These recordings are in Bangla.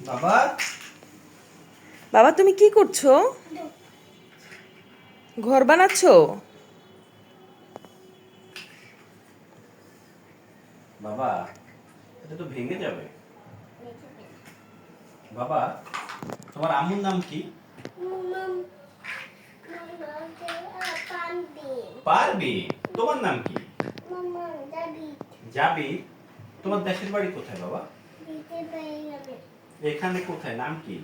বাবা, বাবা তুমি কি করছো? ঘর বানাচ্ছো? বাবা, এটা তো ভেঙে যাবে। বাবা, তোমার আম্মুর নাম কি? পারবিন। তোমার নাম কি? জাবির। তোমার দেশের বাড়ি কোথায় বাবা? এখানে কোথায়, নাম কি?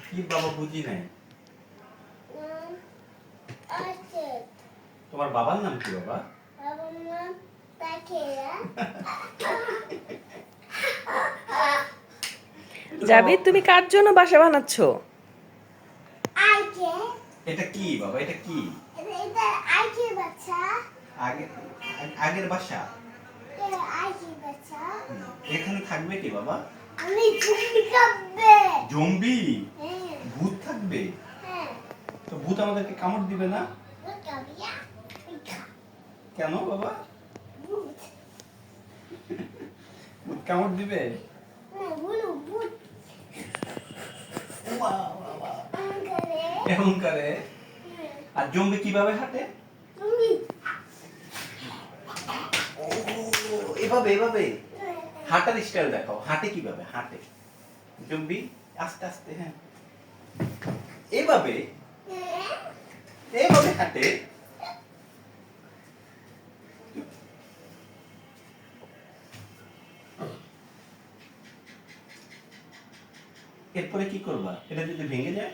কি বাবা, বুঝি নাই। তোমার বাবার নাম কি বাবা? জাবির তুমি কার জন্য বাসা বানাচ্ছো? এটা কি বাবা, এটা কি? আগে- আগের বাসা। এখানে থাকবে কি বাবা? জম্বি? ভূত থাকবে? তো ভূত আমাদেরকে কামড় দিবে না কেন বাবা? ভূত কামড় দিবে? এমন করে? আর জম্বি কিভাবে হাঁটে? ও, এভাবে এভাবে হাঁটার স্টাইল দেখাও। হাঁটে কিভাবে হাঁটে জম্বি? আস্তে আস্তে, হ্যাঁ, এভাবে এভাবে হাঁটে। এরপরে কি করবা? এটা যদি ভেঙে যায়?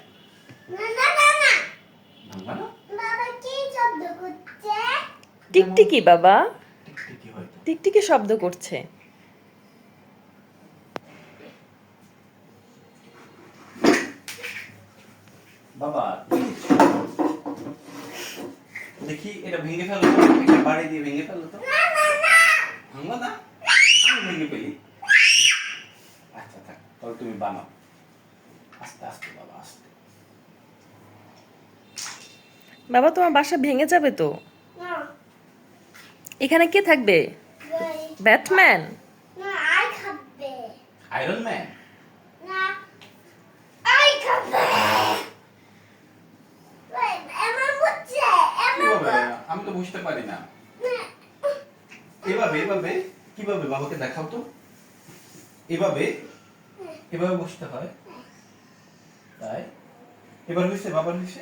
ভাঙবা না? টিকটিকি বাবা, টিকটিকি হয়তো। টিকটিকি শব্দ করছে। বাবা, দেখি এটা ভেঙে ফেলো তো, একটা বাড়ি দিয়ে ভেঙে ফেলো তো। ভাঙবো না? আমি ভেঙে ফেলি। আচ্ছা থাক, তাহলে তুমি বানাও। আস্তে আস্তে বাবা, আস্তে। বাবা তোমার বাসা ভেঙে যাবে তো। এখানে কে থাকবে? ব্যাটম্যান? Iron man? কিভাবে? আমি তো বুঝতে পারি না। এভাবে এভাবে কিভাবে বাবাকে দেখাও তো। এভাবে এভাবে বসতে হয়, তাই? এবার হয়েছে, বাবার হয়েছে।